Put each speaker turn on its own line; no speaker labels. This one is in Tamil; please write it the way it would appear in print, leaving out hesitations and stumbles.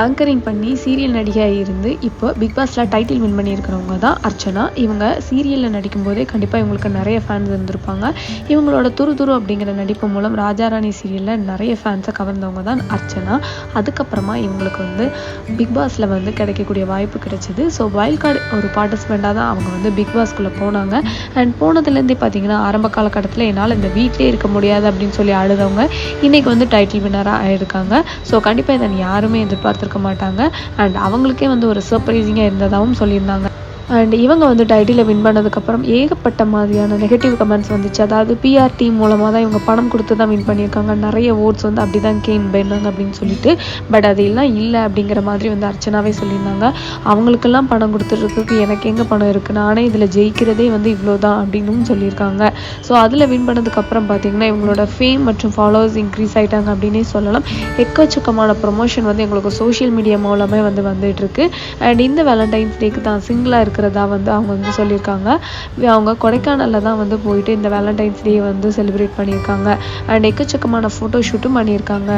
ஆங்கரிங் பண்ணி சீரியல் நடிகையாக இருந்து இப்போ பிக் பாஸில் டைட்டில் வின் பண்ணியிருக்கிறவங்க தான் அர்ச்சனா. இவங்க சீரியலில் நடிக்கும் போதே கண்டிப்பாக இவங்களுக்கு நிறைய ஃபேன்ஸ் இருந்திருப்பாங்க. இவங்களோட துரு அப்படிங்கிற நடிப்பு மூலம் ராஜாராணி சீரியலில் நிறைய ஃபேன்ஸை கவர்ந்தவங்க தான் அர்ச்சனா. அதுக்கப்புறமா இவங்களுக்கு பிக் பாஸில் கிடைக்கக்கூடிய வாய்ப்பு கிடைச்சிது. ஸோ வைல்ட் கார்டு ஒரு பார்ட்டிசிபெண்ட்டாக தான் அவங்க பிக் பாஸ்குள்ளே போனாங்க. அண்ட் போனதுலேருந்தே பார்த்தீங்கன்னா ஆரம்ப காலகட்டத்தில் என்னால் இந்த வீட்டிலே இருக்க முடியாது அப்படின்னு சொல்லி அழுதவங்க இன்றைக்கி டைட்டில் வின்னராக ஆகியிருக்காங்க. ஸோ கண்டிப்பாக இதை யாருமே எதிர்பார்த்திருக்க மாட்டாங்க. அண்ட் அவங்களுக்கே ஒரு சர்ப்ரைசிங்காக இருந்ததாகவும் சொல்லியிருந்தாங்க. அண்ட் இவங்க டைட்டிலை வின் பண்ணதுக்கப்புறம் ஏகப்பட்ட மாதிரியான நெகட்டிவ் கமெண்ட்ஸ் வந்துச்சு. அதாவது பிஆர் டீம் மூலமாக தான் இவங்க பணம் கொடுத்து தான் வின் பண்ணியிருக்காங்க, நிறைய ஓட்ஸ் அப்படி தான் கெயின் பண்ணாங்க அப்படின்னு சொல்லிட்டு. பட் அது எல்லாம் இல்லை அப்படிங்கிற மாதிரி அர்ச்சனாவே சொல்லியிருந்தாங்க. அவங்களுக்கெல்லாம் பணம் கொடுத்துட்றதுக்கு எனக்கு எங்கே பணம் இருக்குது, நானே இதில் ஜெயிக்கிறதே இவ்வளோ தான் அப்படின்னு சொல்லியிருக்காங்க. ஸோ அதில் வின் பண்ணதுக்கப்புறம் பார்த்தீங்கன்னா இவங்களோட ஃபேம் மற்றும் ஃபாலோவர்ஸ் இன்க்ரீஸ் ஆகிட்டாங்க அப்படின்னே சொல்லலாம். எக்கச்சக்கமான ப்ரொமோஷன் எங்களுக்கு சோஷியல் மீடியா மூலமே வந்துட்டுருக்கு. அண்ட் இந்த வேலண்டைன்ஸ் டேக்கு தான் சிங்கிளாக இருக்கிறதா அவங்க சொல்லியிருக்காங்க. அவங்க கொடைக்கானலில் தான் போயிட்டு இந்த வேலண்டைன்ஸ் டே செலிப்ரேட் பண்ணியிருக்காங்க. அண்ட் எக்கச்சக்கமான ஃபோட்டோ ஷூட்டும் பண்ணியிருக்காங்க.